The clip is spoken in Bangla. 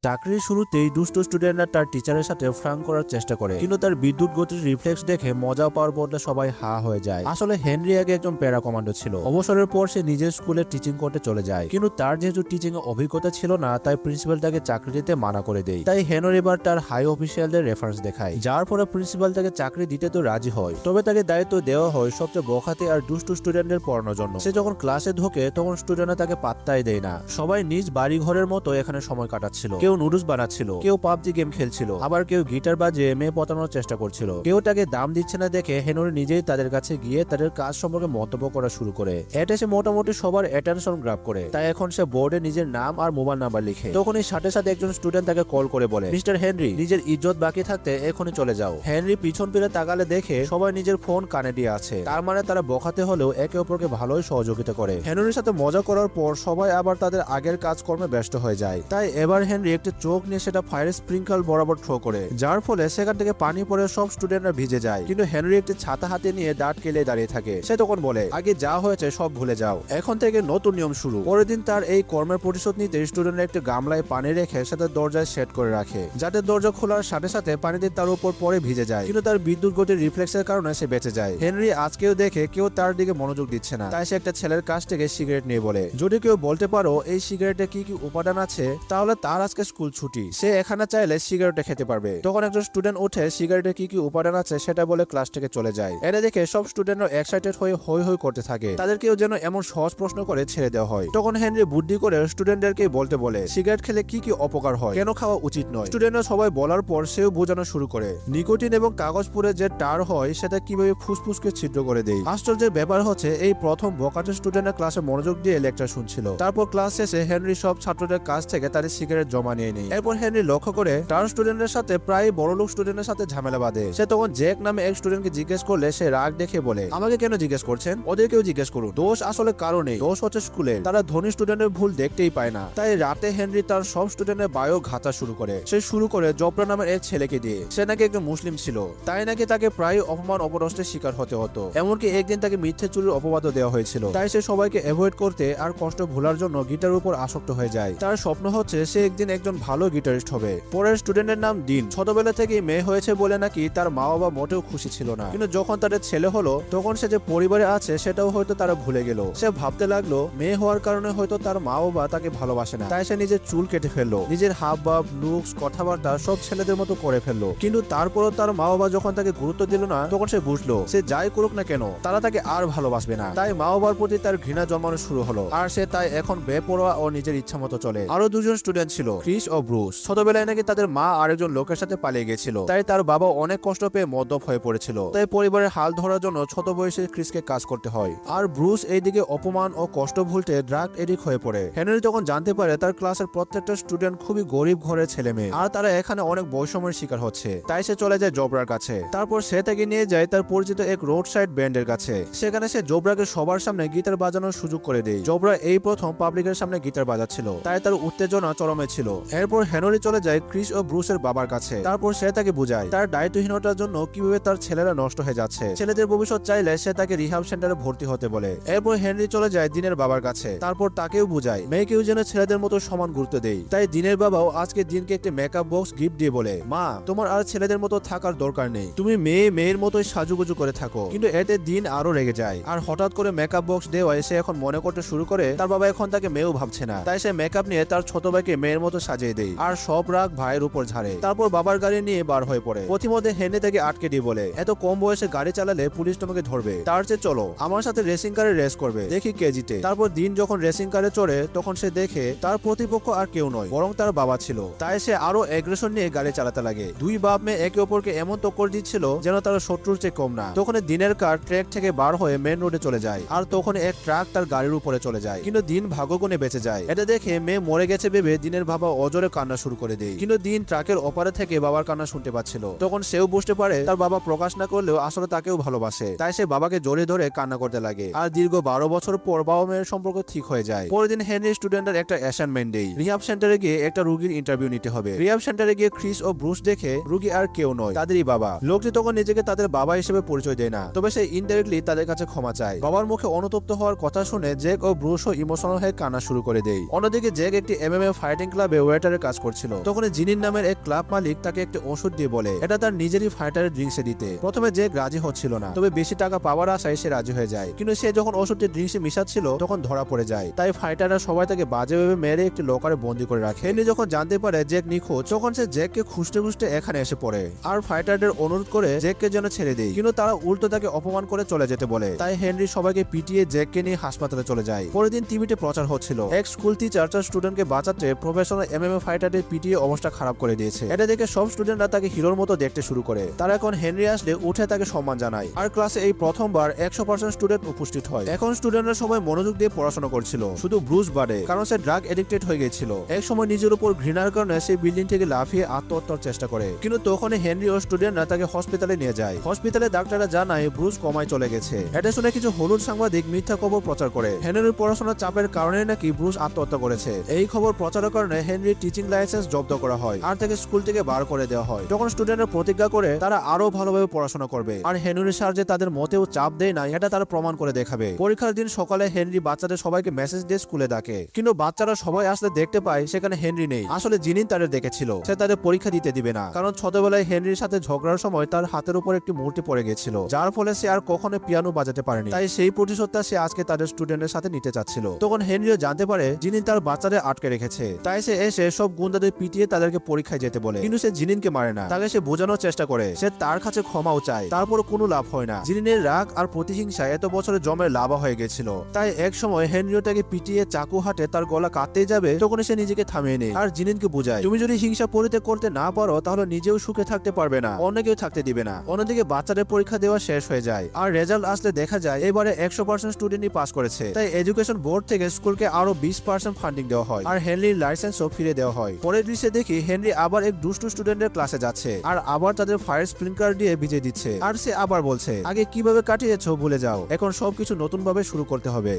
চাকরির শুরুতেই দুষ্ট স্টুডেন্টরা তার টিচারের সাথে ফ্রাঙ্ক করার চেষ্টা করে, কিন্তু তার বিদ্যুৎ গতির রিফ্লেক্স দেখে মজা পাওয়ার বদলে সবাই হা হয়ে যায়। আসলে হেনরি আগে একজন প্যারা কমান্ডো ছিল। অবসরের পর সে নিজের স্কুলে টিচিং করতে চলে যায়, কিন্তু তার যেহেতু টিচিং এ অভিজ্ঞতা ছিল না, তাই প্রিন্সিপাল তাকে চাকরি দিতে মানা করে দেয়। তাই হেনরি এবার তার হাই অফিসিয়ালদের রেফারেন্স দেখায়, যার পরে প্রিন্সিপাল তাকে চাকরি দিতে তো রাজি হয়। তবে তাকে দায়িত্ব দেওয়া হয় সবচেয়ে বখাতে আর দুষ্ট স্টুডেন্টদের পড়ানোর জন্য। সে যখন ক্লাসে ঢোকে তখন স্টুডেন্টরা তাকে পাত্তাই দেয় না। সবাই নিজ বাড়ি ঘরের মতো এখানে সময় কাটাচ্ছিল। কেউ নুডলস বানাচ্ছিল, কেউ পাবজি গেম খেলছিল, আবার কেউ গিটার বাজিয়ে মেয়ে পটানোর চেষ্টা করছিল। কেউ তাকে দাম দিচ্ছে না দেখে হেনরি নিজেই তাদের কাছে গিয়ে তাদের কাজ সম্পর্কে মন্তব্য করা শুরু করে। এটা সে মোটামুটি সবার অ্যাটেনশন গ্রাব করে। তাই এখন সে বোর্ডে নিজের নাম আর মোবাইল নাম্বার লিখে। তখনই সাথে সাথে একজন স্টুডেন্ট তাকে কল করে বলে, মিস্টার হেনরি, নিজের ইজ্জত বাকি থাকতে এখনই চলে যাও। হেনরি পিছন ফিরে তাকালে দেখে সবাই নিজের ফোন কানে দিয়ে আছে। তার মানে তারা বখাতে হলেও একে অপরকে ভালোই সহযোগিতা করে। হেনরির সাথে মজা করার পর সবাই আবার তাদের আগের কাজকর্মে ব্যস্ত হয়ে যায়। তাই এবার হেনরি একটি চোখ নিয়ে সেটা ফায়ার স্প্রিংকল বরাবর থ্রো করে, যার ফলে সেখান থেকে পানি পড়ে সব স্টুডেন্টরা ভিজে যায়। কিন্তু হেনরি একটি ছাতা হাতে নিয়ে দাঁত কেলে দাঁড়িয়ে থাকে। সে তখন বলে, আগে যা হয়েছে সব ভুলে যাও, এখন থেকে নতুন নিয়ম শুরু। পরের দিন তার এই কর্মের প্রতিশোধ নিতে স্টুডেন্টরা একটি গামলায় পানি রেখে সেটা দরজায় সেট করে রাখে, যাতে দরজা খোলার সাথে সাথে পানিতে তার উপর পরে ভিজে যায়। কিন্তু তার বিদ্যুৎ গতির রিফ্লেক্সের কারণে সে বেঁচে যায়। হেনরি আজকেও দেখে কেউ তার দিকে মনোযোগ দিচ্ছে না, তাই সে একটা ছেলের কাছ থেকে সিগারেট নিয়ে বলে, যদি কেউ বলতে পারো এই সিগারেটে কি কি উপাদান আছে, তাহলে তার আজকে স্কুল ছুটি। সে এখানে চাইলে সিগারেটে খেতে পারবে। তখন একজন স্টুডেন্ট উঠে সিগারেটে কি কি উপাদান আছে সেটা বলে ক্লাস থেকে চলে যায়। এটা দেখে সব স্টুডেন্টরা এক্সাইটেড হয়ে হই হই করতে থাকে। তাদেরকেও যেন এমন সহজ প্রশ্ন করে ছেড়ে দেওয়া হয়। তখন হেনরি বুদ্ধি করে স্টুডেন্টদেরকে বলতে বলে, সিগারেট খেলে কি কি অপকার হয়, কেন খাওয়া উচিত নয়। স্টুডেন্টরা সবাই বলার পর সেও বোঝানো শুরু করে, নিকোটিন এবং কাগজ পুড়ে যে টার হয় সেটা কিভাবে ফুসফুসকে ছিদ্র করে দেয়। আশ্চর্যের ব্যাপার হচ্ছে এই প্রথম বকাটে স্টুডেন্টরা ক্লাসে মনোযোগ দিয়ে লেকচার শুনছিল। তারপর ক্লাস শেষে হেনরি সব ছাত্রদের কাছ থেকে তাদের সিগারেট জমা নিয়ে নেয়। এরপর হেনরি লক্ষ্য করে তার স্টুডেন্টের সাথে প্রায় বড়লোক স্টুডেন্টের সাথে ঝামেলা বাঁধে। সে তখন জ্যাক নামে এক স্টুডেন্টকে জিজ্ঞেস করলে সে রাগ দেখে বলে, আমাকে কেন জিজ্ঞেস করছেন, ওদেরকেও জিজ্ঞেস করুন। দোষ আসলে কারণে, দোষ হচ্ছে স্কুলের। তারা ধনী স্টুডেন্টের ভুল দেখতেই পায় না। তাই রাতে হেনরি তার সব স্টুডেন্টের বায়ো ঘাঁচা শুরু করে। সে শুরু করে জবরা নামের এক ছেলেকে দিয়ে। সে নাকি একজন মুসলিম ছিল, তাই নাকি তাকে প্রায় অপমান অপদস্থের শিকার হতে হতো। এমনকি একদিন তাকে মিথ্যে চুরির অপবাদও দেওয়া হয়েছিল। তাই সে সবাইকে অ্যাভয়েড করতে আর কষ্ট ভোলার জন্য গিটারের উপর আসক্ত হয়ে যায়। তার স্বপ্ন হচ্ছে সে একদিন একজন ভালো গিটারিস্ট হবে। পরের স্টুডেন্টের নাম ডিন। ছোটবেলা থেকেই মেয়ে হয়েছে বলে নাকি তার মা বাবা মোটেও খুশি ছিল না, কিন্তু যখন তাদের ছেলে হলো তখন সে যে পরিবারে আছে সেটাও হয়তো তারা ভুলে গেল। সে ভাবতে লাগলো মেয়ে হওয়ার কারণে হয়তো তার মা বাবা তাকে ভালোবাসে না। তাই সে নিজের চুল কেটে ফেললো, নিজের হাব ভাব, লুকস, কথাবার্তা সব ছেলেদের মতো করে ফেললো। কিন্তু তারপরও তার মা বাবা যখন তাকে গুরুত্ব দিল না, তখন সে বুঝলো সে যাই করুক না কেন তারা তাকে আর ভালোবাসবে না। তাই মা বাবার প্রতি তার ঘৃণা জন্মানো শুরু হলো, আর সে তাই এখন বেপরোয়া ও নিজের ইচ্ছা মতো চলে। আরো দুজন স্টুডেন্ট ছিল, ক্রিস ও ব্রুস। ছোটবেলায় নাকি তাদের মা আরেকজন লোকের সাথে পালিয়ে গেছিল, তাই তার বাবা অনেক কষ্ট পেয়ে মদ্যপ হয়ে পড়েছিল। তাই পরিবারের হাল ধরার জন্য ছোট বয়সে ক্রিসকে কাজ করতে হয়। আর ব্রুস এইদিকে অপমান ও কষ্ট ভুলতে ড্রাগ এডিক্ট হয়ে পড়ে। হেনরি তখন জানতে পারে তার ক্লাসের প্রত্যেকটা স্টুডেন্ট খুবই গরিব ঘরের ছেলে মেয়ে, আর তারা এখানে অনেক বৈষম্যের শিকার হচ্ছে। তাই সে চলে যায় জোব্রার কাছে। তারপর সে তাকে নিয়ে যায় তার পরিচিত এক রোড সাইড ব্যান্ডের কাছে। সেখানে সে জোব্রাকে সবার সামনে গিটার বাজানোর সুযোগ করে দেয়। জোব্রা এই প্রথম পাবলিকের সামনে গিটার বাজাচ্ছিল, তাই তার উত্তেজনা চরমে ছিল। এরপর হেনরি চলে যায় ক্রিস ও ব্রুসের বাবার কাছে। তারপর সে তাকে বুঝায় তার দায়িত্বহীনতার জন্য কিভাবে তার ছেলেরা নষ্ট হয়ে যাচ্ছে। ছেলেদের ভবিষ্যৎ চাইলে সে তাকে রিহাব সেন্টারে ভর্তি হতে বলে। এরপর হেনরি চলে যায় দিনের বাবার কাছে। তারপর তাকেও বুঝায় মেয়েকেও যেন ছেলেদের মতো সমান গুরুত্ব দেয়। তাই দিনের বাবাও আজকে দিনকে একটি মেকআপ বক্স গিফট দিয়ে বলে, মা, তোমার আর ছেলেদের মতো থাকার দরকার নেই, তুমি মেয়ের মতোই সাজুগুজু করে থাকো। কিন্তু এতে দিন আরো রেগে যায়। আর হঠাৎ করে মেকআপ বক্স দেওয়ায় সে এখন মনে করতে শুরু করে তার বাবা এখন তাকে মেয়েও ভাবছে না। তাই সে মেকআপ নিয়ে তার ছোট ভাইকে মেয়ের মতো সাজিয়ে দেয়, আর সব রাগ ভাইয়ের উপর ঝাড়ে। তারপর বাবার গাড়ি নিয়ে বার হয়ে পড়ে। পথিমধ্যে হেনরি তাকে আটকে দিয়ে বলে, এত কম বয়সে গাড়ি চালালে পুলিশ তোমাকে ধরবে, তার চেয়ে চলো আমার সাথে রেসিং কারে রেস করবে, দেখি কে জিতে। তারপর দিন যখন রেসিং কারে চড়ে তখন সে দেখে তার প্রতিপক্ষ আর কেউ নয় বরং তার বাবা ছিল। তাই সে আরো এগ্রেশন নিয়ে গাড়ি চালাতে লাগে। দুই বাপ মেয়ে একে অপরকে এমন টক্কর দিচ্ছিল যেন তারা শত্রুর চেয়ে কম না। তখন দিনের কার ট্র্যাক থেকে বার হয়ে মেন রোডে চলে যায়, আর তখন এক ট্রাক তার গাড়ির উপরে চলে যায়। কিন্তু দিন ভাগ্যগুণে বেঁচে যায়। এটা দেখে মেয়ে মরে গেছে ভেবে দিনের বাবা অজরে কান্না শুরু করে দেয়। কিন্তু দিন ট্রাকের ওপারে থেকে বাবার কান্না শুনতে পাচ্ছিল। তখন সেও বুঝতে পারে তার বাবা প্রকাশ না করলেও আসলে তাকেও ভালোবাসে। তাই সে বাবাকে জড়িয়ে ধরে কান্না করতে লাগে। আর দীর্ঘ 12 বছর পর বাবা মেয়ের সম্পর্ক ঠিক হয়ে যায়। পরের দিন হেনরি স্টুডেন্টের একটা অ্যাসাইনমেন্ট দেয়, রিহাব সেন্টারে গিয়ে একটা রোগীর ইন্টারভিউ নিতে হবে। রিহাব সেন্টারে গিয়ে ক্রিস ও ব্রুস দেখে রোগী আর কেউ নয়, তাদেরই বাবা। লোকটি তখন নিজেকে তাদের বাবা হিসেবে পরিচয় দেয় না, তবে সে ইনডাইরেক্টলি তাদের কাছে ক্ষমা চায়। বাবার মুখে অনুতপ্ত হওয়ার কথা শুনে জ্যাক ও ব্রুসও ইমোশনাল হয়ে কান্না শুরু করে দেয়। অন্যদিকে জ্যাক একটি MMA ফাইটিং ক্লাবে ওয়েটারের কাজ করছিল। তখন জিনিন নামের এক ক্লাব মালিক তাকে একটি ওষুধ দিয়ে বলে এটা তার নিজেরই ফাইটারের ড্রিঙ্কসে দিতে। প্রথমে জেক রাজি হচ্ছিল না, তবে বেশি টাকা পাওয়ার আশায় সে রাজি হয়ে যায়। কিন্তু সে যখন ওষুধটি ড্রিঙ্কসে মিশাচ্ছিল তখন ধরা পড়ে যায়। তাই ফাইটাররা সবাই তাকে বাজেভাবে মেরে একটি লকারে বন্দি করে রাখে। হেনরি যখন জানতে পারে জেক নিখোঁজ তখন সে জেককে খুঁজতে খুঁজতে এখানে এসে পড়ে আর ফাইটারদের অনুরোধ করে জেককে যেন ছেড়ে দেয়, কিন্তু তারা উল্টো তাকে অপমান করে চলে যেতে বলে। তাই হেনরি সবাইকে পিটিয়ে জেককে নিয়ে হাসপাতালে চলে যায়। পরের দিন টিভিতে প্রচার হচ্ছিল এক স্কুল টিচার তার স্টুডেন্টকে বাঁচাতে প্রফেশনাল এমএমএ ফাইটারদের পিটিয়ে অবস্থা খারাপ করে দিয়েছে। এটা দেখে সব স্টুডেন্টরা তাকে হিরোর মতো দেখতে শুরু করে। তারা এখন হেনরি আসলে উঠে তাকে সম্মান জানায়। আর ক্লাসে এই প্রথমবার 100% স্টুডেন্ট উপস্থিত হয়। এখন স্টুডেন্টরা সবাই মনোযোগ দিয়ে পড়াশোনা করছিল, শুধু ব্রুস বাদে, কারণ সে ড্রাগ এডিক্টেড হয়ে গেছিল। এক সময় নিজের উপর ঘৃণার কারণে সে বিল্ডিং থেকে লাফিয়ে আত্মহত্যার চেষ্টা করে, কিন্তু তখনই হেনরি ও স্টুডেন্টরা তাকে হসপিটালে নিয়ে যায়। হসপিটালে ডাক্তাররা জানায় ব্রুস কমায় চলে গেছে। এটা শুনে কিছু হলুদ সাংবাদিক মিথ্যা খবর প্রচার করে হেনরির পড়াশোনার চাপের কারণে নাকি ব্রুস আত্মহত্যা করেছে। এই খবর প্রচারের কারণে হেনরির টিচিং লাইসেন্স জব্দ করা হয় আর তাকে স্কুল থেকে বার করে দেওয়া হয়। তখন স্টুডেন্টরা প্রতিজ্ঞা করে তারা আরো ভালোভাবে পড়াশোনা করবে আর হেনরির স্যার যে তাদের মতেও চাপ দেয় না এটা তারা প্রমাণ করে দেখাবে। পরীক্ষার দিন সকালে হেনরি বাচ্চাদের সবাইকে মেসেজ দিয়ে স্কুলে ডাকে, কিন্তু বাচ্চারা সবাই আসলে দেখতে পায় সেখানে হেনরি নেই। আসলে জিনিন তাদের দেখেছিল, সে তাদের পরীক্ষা দিতে দিবে না, কারণ ছোটবেলায় হেনরির সাথে ঝগড়ার সময় তার হাতের উপর একটি মূর্তি পড়ে গেছিল, যার ফলে সে আর কখনো পিয়ানো বাজাতে পারেনি। তাই সেই প্রতিশোধটা সে আজকে তাদের স্টুডেন্টের সাথে নিতে চাচ্ছিল। তখন হেনরিও জানতে পারে জিনিন তার বাচ্চাদের আটকে রেখেছে, তাই সে এসে সব গুন্ডাদের পিটিয়ে তাদেরকে পরীক্ষায় যেতে বলে। কিন্তু সে জিনিনকে মারে না, তাকে সে বোঝানোর চেষ্টা করে, সে তার কাছে ক্ষমাও চায়, তারপর কোনো লাভ হয় না। জিনিনের রাগ আর প্রতিহিংসা এত বছরে জমে লাভা হয়ে গেছিল। তাই এক সময় হেনরিও তাকে পিটিয়ে চাকু হাতে তার গলা কাটতেই যাবে, তখন সে নিজেকে থামিয়ে নেয় আর জিনিনকে বোঝায় তুমি যদি হিংসা পরিত্যাগ করতে না পারো তাহলে নিজেও সুখে থাকতে পারবে না, অন্যকেও থাকতে দিবে না। অন্যদিকে বাচ্চাদের পরীক্ষা দেওয়া শেষ হয়ে যায় আর রেজাল্ট আসলে দেখা যায় এবারে 100% স্টুডেন্টই পাস করেছে। তাই এডুকেশন বোর্ড থেকে স্কুলকে আরো 20% ফান্ডিং দেওয়া হয় আর হেনরির লাইসেন্সও ফিরে দেওয়া হয়। পরের দৃশ্যে দেখি হেনরি আবার এক দুষ্টু স্টুডেন্টের ক্লাসে যাচ্ছে আর আবার তাদের ফায়ার স্প্রিংকার দিয়ে ভিজিয়ে দিচ্ছে আর সে আবার বলছে আগে কিভাবে কাটিয়েছো ভুলে যাও, এখন সবকিছু নতুন ভাবে শুরু করতে হবে।